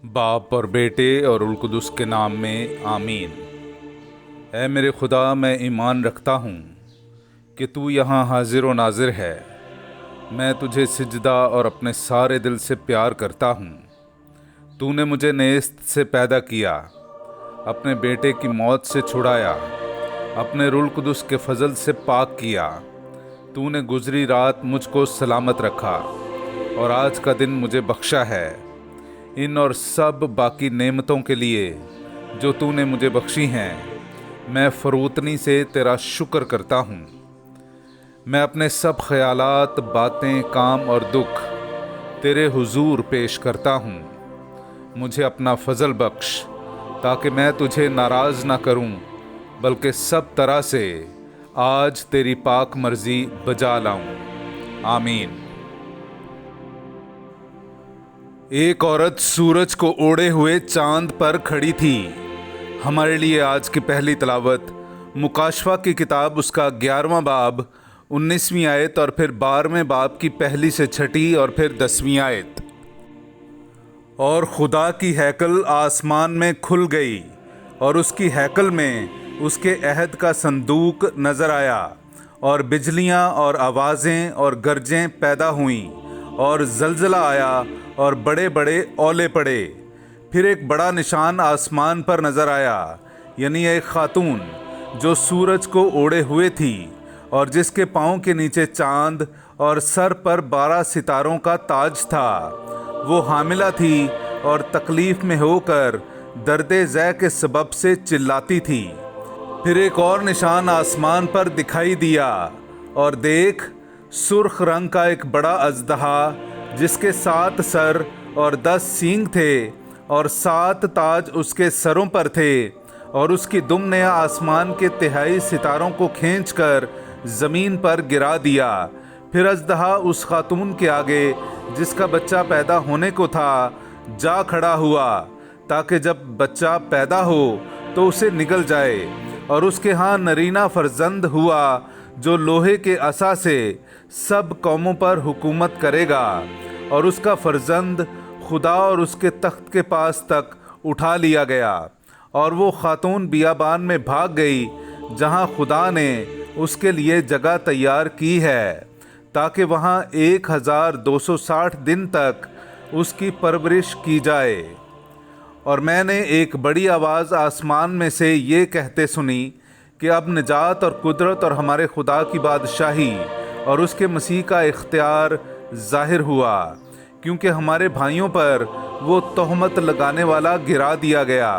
बाप और बेटे और उल कुदुस के नाम में आमीन। ऐ मेरे खुदा, मैं ईमान रखता हूँ कि तू यहाँ हाजिर व नाजिर है। मैं तुझे सिजदा और अपने सारे दिल से प्यार करता हूँ। तूने मुझे नेस्त से पैदा किया, अपने बेटे की मौत से छुड़ाया, अपने रुल कुदुस के फजल से पाक किया। तूने गुजरी रात मुझको सलामत रखा और आज का दिन मुझे बख्शा है। इन और सब बाकी नेमतों के लिए जो तूने मुझे बख्शी हैं, मैं फ़रोतनी से तेरा शुक्र करता हूँ। मैं अपने सब ख्यालात, बातें, काम और दुख तेरे हुजूर पेश करता हूँ। मुझे अपना फजल बख्श ताकि मैं तुझे नाराज़ ना करूँ, बल्कि सब तरह से आज तेरी पाक मर्जी बजा लाऊं। आमीन। एक औरत सूरज को ओढ़े हुए चांद पर खड़ी थी। हमारे लिए आज की पहली तलावत मुकाशफा की किताब, उसका 11वां बाब 19वीं आयत और फिर 12वें बाब की पहली से छठी और फिर 10वीं आयत। और खुदा की हैकल आसमान में खुल गई और उसकी हैकल में उसके अहद का संदूक नज़र आया, और बिजलियाँ और आवाज़ें और गरजें पैदा हुईं और जलजला आया और बड़े बड़े ओले पड़े। फिर एक बड़ा निशान आसमान पर नज़र आया, यानी एक खातून जो सूरज को ओढ़े हुए थी और जिसके पाँव के नीचे चांद और सर पर 12 सितारों का ताज था। वो हामिला थी और तकलीफ़ में होकर दर्दे ज़ै के सबब से चिल्लाती थी। फिर एक और निशान आसमान पर दिखाई दिया, और देख, सुर्ख रंग का एक बड़ा अजदहा जिसके 7 सर और 10 सींग थे और 7 ताज उसके सरों पर थे, और उसकी दुम ने आसमान के तिहाई सितारों को खींचकर ज़मीन पर गिरा दिया। फिर अजदहा उस खातून के आगे जिसका बच्चा पैदा होने को था जा खड़ा हुआ, ताकि जब बच्चा पैदा हो तो उसे निगल जाए। और उसके यहाँ नरीना फर्जंद हुआ जो लोहे के असा से सब कौमों पर हुकूमत करेगा, और उसका फर्जंद खुदा और उसके तख्त के पास तक उठा लिया गया। और वो खातून बियाबान में भाग गई जहाँ खुदा ने उसके लिए जगह तैयार की है, ताकि वहाँ 1260 दिन तक उसकी परवरिश की जाए। और मैंने एक बड़ी आवाज़ आसमान में से ये कहते सुनी कि अब निजात और कुदरत और हमारे खुदा की बादशाही और उसके मसीह का इख्तियार ज़ाहिर हुआ, क्योंकि हमारे भाइयों पर वो तोहमत लगाने वाला गिरा दिया गया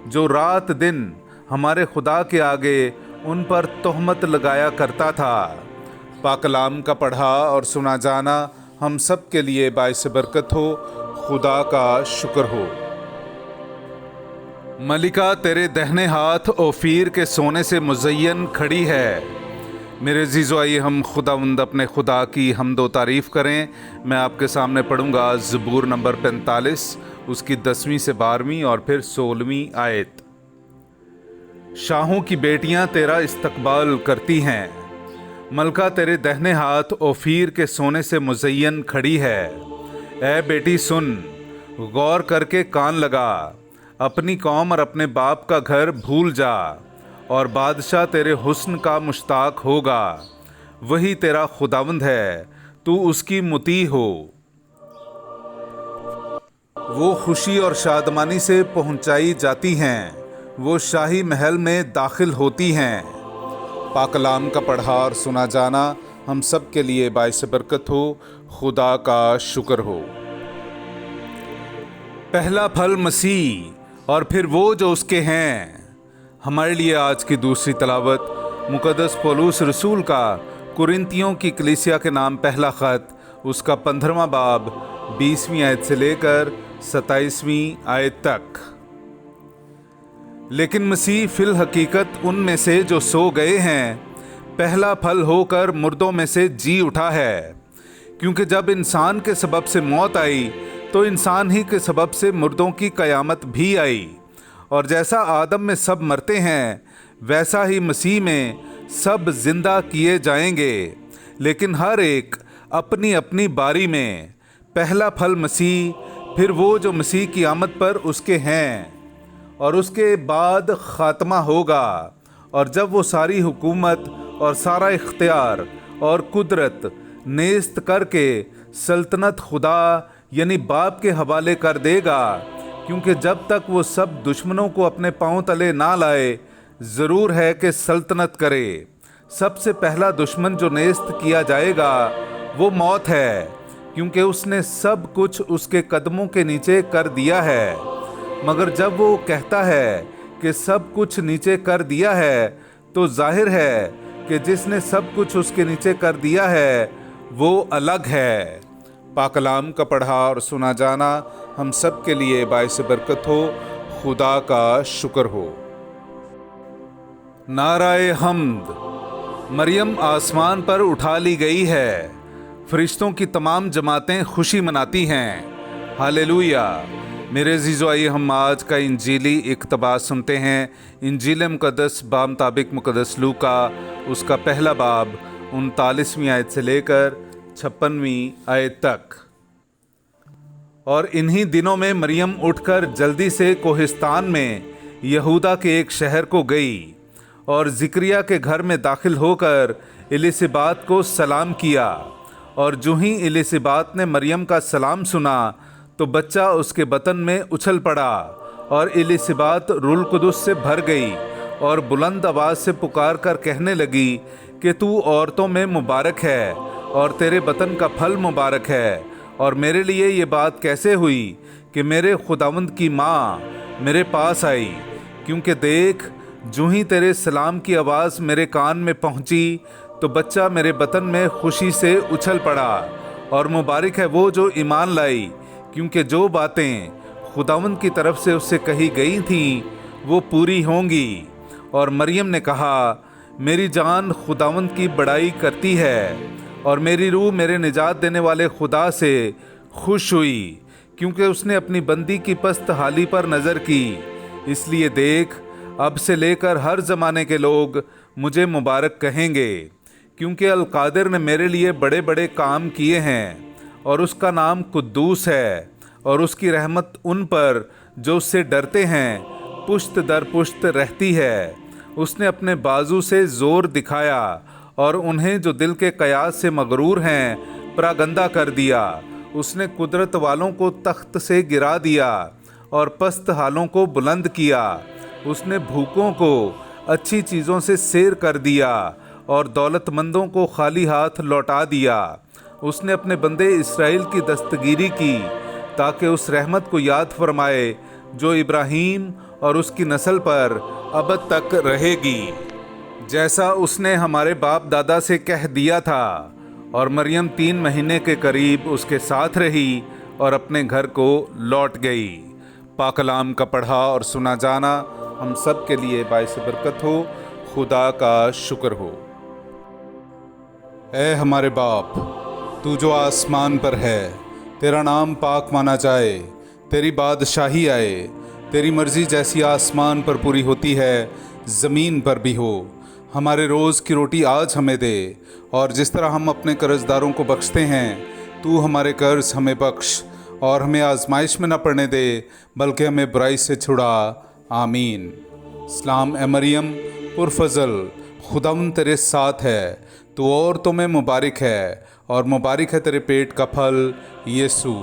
जो रात दिन हमारे खुदा के आगे उन पर तोहमत लगाया करता था। पाकलाम का पढ़ा और सुना जाना हम सब के लिए बाइस बरकत हो। खुदा का शुक्र हो। मलिका तेरे दहने हाथ ओफीर के सोने से मुज़य्यन खड़ी है। मेरे अज़ीज़ो, आइए हम खुदावंद अपने खुदा की हमदो तारीफ़ करें। मैं आपके सामने पढ़ूंगा ज़बूर नंबर 45, उसकी 10वीं से 12वीं और फिर 16वीं आयत। शाहों की बेटियां तेरा इस्तकबाल करती हैं, मलका तेरे दहने हाथ ओफीर के सोने से मुज़य्यन खड़ी है। ऐ बेटी सुन, गौर करके कान लगा, अपनी कौम और अपने बाप का घर भूल जा, और बादशाह तेरे हुस्न का मुश्ताक होगा। वही तेरा खुदावंद है, तू उसकी मुती हो। वो खुशी और शादमानी से पहुंचाई जाती हैं, वो शाही महल में दाखिल होती हैं। पाकलाम का पढ़ा और सुना जाना हम सब के लिए बाइस बरकत हो। खुदा का शुक्र हो। पहला फल मसीह और फिर वो जो उसके हैं। हमारे लिए आज की दूसरी तलावत मुकद्दस पौलुस रसूल का कुरिन्तियों की कलीसिया के नाम पहला ख़त, उसका 15वां बाब 20वीं आयत से लेकर 27वीं आयत तक। लेकिन मसीह फिल हकीकत उनमें से जो सो गए हैं पहला फल होकर मुर्दों में से जी उठा है। क्योंकि जब इंसान के सबब से मौत आई तो इंसान ही के सबब से मुर्दों की क़यामत भी आई। और जैसा आदम में सब मरते हैं वैसा ही मसीह में सब जिंदा किए जाएंगे, लेकिन हर एक अपनी अपनी बारी में। पहला फल मसीह, फिर वो जो मसीह की आमद पर उसके हैं और उसके बाद ख़ात्मा होगा, और जब वो सारी हुकूमत और सारा इख्तियार और कुदरत नेस्त करके सल्तनत खुदा यानी बाप के हवाले कर देगा, क्योंकि जब तक वो सब दुश्मनों को अपने पांव तले ना लाए ज़रूर है कि सल्तनत करे। सबसे पहला दुश्मन जो नेस्त किया जाएगा वो मौत है, क्योंकि उसने सब कुछ उसके कदमों के नीचे कर दिया है। मगर जब वो कहता है कि सब कुछ नीचे कर दिया है, तो जाहिर है कि जिसने सब कुछ उसके नीचे कर दिया है वो अलग है। पाक कलाम का पढ़ा और सुना जाना हम सब के लिए बाइस बरकत हो। खुदा का शुक्र हो। नाराए हम्द। मरियम आसमान पर उठा ली गई है। फरिश्तों की तमाम जमातें खुशी मनाती हैं। हालेलुया। मेरे अज़ीज़ो, आइए हम आज का इंजीली इक़्तिबास सुनते हैं। इंजील मुक़द्दस बामुताबिक मुक़द्दस लूका उसका पहला बाब 39वीं आयत से लेकर 56वीं आयत तक। और इन्हीं दिनों में मरियम उठकर जल्दी से कोहिस्तान में यहूदा के एक शहर को गई और ज़िक्रिया के घर में दाखिल होकर एलिसबात को सलाम किया। और जो ही एलिसबात ने मरियम का सलाम सुना तो बच्चा उसके बतन में उछल पड़ा, और एलिसबात रूह कुदुस से भर गई और बुलंद आवाज़ से पुकार कर कहने लगी कि तू औरतों में मुबारक है और तेरे बतन का फल मुबारक है। और मेरे लिए ये बात कैसे हुई कि मेरे खुदावंद की माँ मेरे पास आई, क्योंकि देख, जो ही तेरे सलाम की आवाज़ मेरे कान में पहुँची तो बच्चा मेरे बतन में खुशी से उछल पड़ा। और मुबारक है वो जो ईमान लाई, क्योंकि जो बातें खुदावंद की तरफ से उससे कही गई थीं वो पूरी होंगी। और मरियम ने कहा, मेरी जान खुदावंद की बड़ाई करती है, और मेरी रूह मेरे निजात देने वाले खुदा से खुश हुई, क्योंकि उसने अपनी बंदी की पस्त हाली पर नज़र की। इसलिए देख, अब से लेकर हर ज़माने के लोग मुझे मुबारक कहेंगे, क्योंकि अल-कादिर ने मेरे लिए बड़े बड़े काम किए हैं, और उसका नाम कुद्दूस है, और उसकी रहमत उन पर जो उससे डरते हैं पुश्त दर पुश्त रहती है। उसने अपने बाजू से ज़ोर दिखाया और उन्हें जो दिल के कयास से मगरूर हैं परागंदा कर दिया। उसने कुदरत वालों को तख्त से गिरा दिया और पस्त हालों को बुलंद किया। उसने भूखों को अच्छी चीज़ों से सैर कर दिया और दौलतमंदों को खाली हाथ लौटा दिया। उसने अपने बंदे इस्राएल की दस्तगीरी की, ताकि उस रहमत को याद फरमाए जो इब्राहीम और उसकी नस्ल पर अबद तक रहेगी, जैसा उसने हमारे बाप दादा से कह दिया था। और मरियम 3 महीने के करीब उसके साथ रही और अपने घर को लौट गई। पाक कलाम का पढ़ा और सुना जाना हम सब के लिए बाइस बरकत हो। खुदा का शुक्र हो। ऐ हमारे बाप, तू जो आसमान पर है, तेरा नाम पाक माना जाए, तेरी बादशाही आए, तेरी मर्ज़ी जैसी आसमान पर पूरी होती है ज़मीन पर भी हो। हमारे रोज़ की रोटी आज हमें दे, और जिस तरह हम अपने कर्ज़दारों को बख्शते हैं, तू हमारे कर्ज़ हमें बख्श, और हमें आजमाइश में न पड़ने दे, बल्कि हमें बुराई से छुड़ा। आमीन। सलाम ए मरियम पुरफ़ज़ल, खुदावंद तेरे साथ है, तू औरतों में मुबारक है, और मुबारक है तेरे पेट का फल यीशु।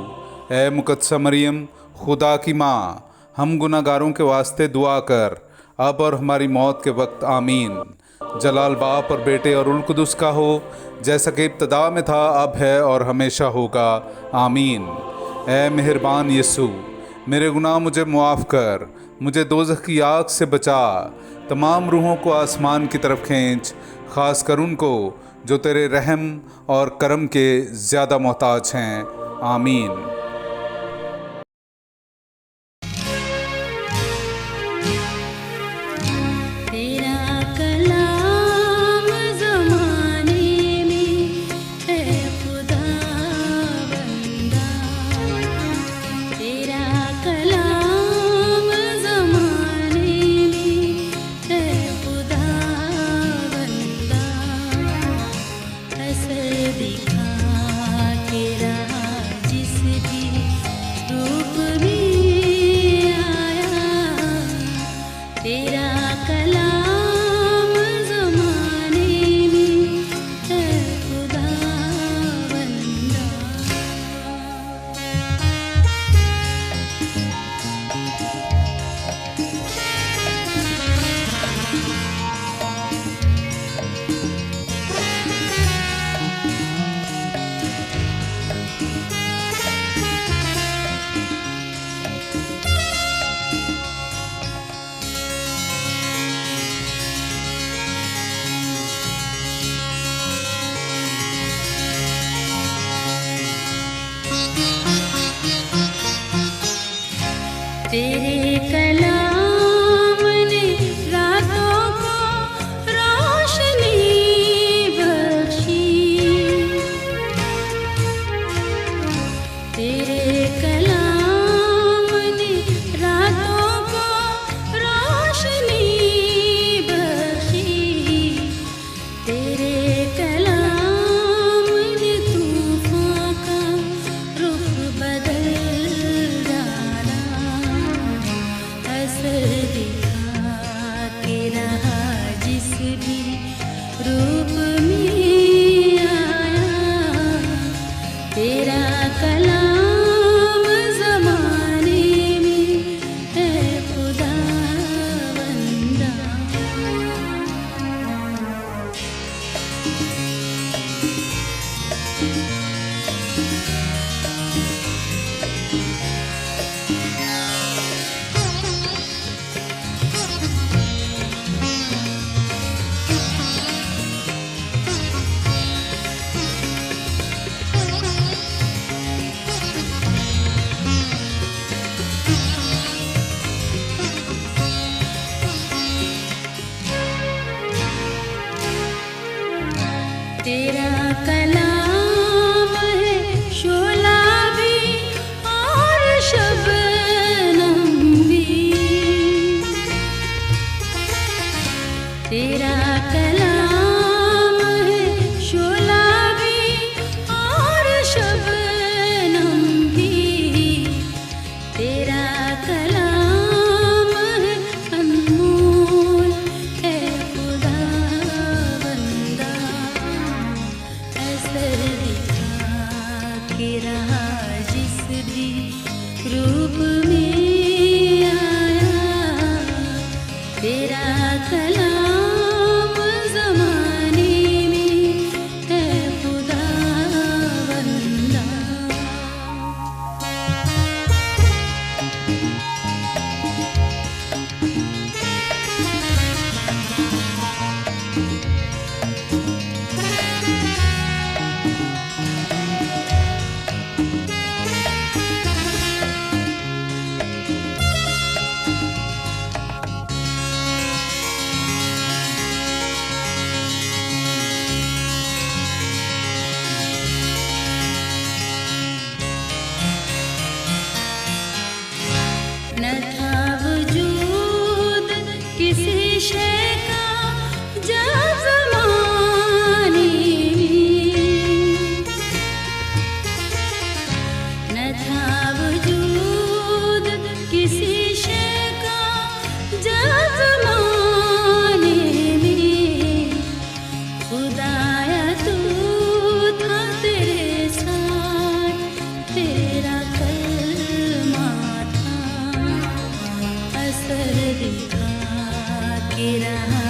ए मुक़द्दसा मरियम, खुदा की माँ, हम गुनाहगारों के वास्ते दुआ कर, अब और हमारी मौत के वक्त। आमीन। जलाल बाप और बेटे और रुह कुदुस का हो, जैसा कि इब्तदा में था, अब है और हमेशा होगा। आमीन। ए मेहरबान यीशु, मेरे गुनाह मुझे मुआफ़ कर, मुझे दोज़ख की आग से बचा, तमाम रूहों को आसमान की तरफ खींच, ख़ास कर उनको जो तेरे रहम और करम के ज़्यादा मोहताज हैं। आमीन। दिखा के राह जिस भी तेरे कलाम ने रातों को रोशनी बख्शी, तेरे कलाम ने रातों को रोशनी बख्शी, तेरे कलाम ने तूफान का रुख बदल डाला, असर दिखा के रहा जिस भी रूप में आया, तेरा कलाम ज़माने में है खुदा बंदा। तेरा कलाम है शोला भी और शबनम भी, तेरा कलाम है शोला भी और शबनम भी, तेरा कलाम है अनमोल है खुदा बंदा, असर दिखा के रहा जिस भी रूप में आया, तेरा कलाम ज़माने में है खुदा बंदा। न था वजूद किसी शय का जब ज़माने में, न था वजूद किसी शय का जब ज़माने में, खुदाया तू था तेरे साथ, तेरा कलमा था, असर दिखा के रहा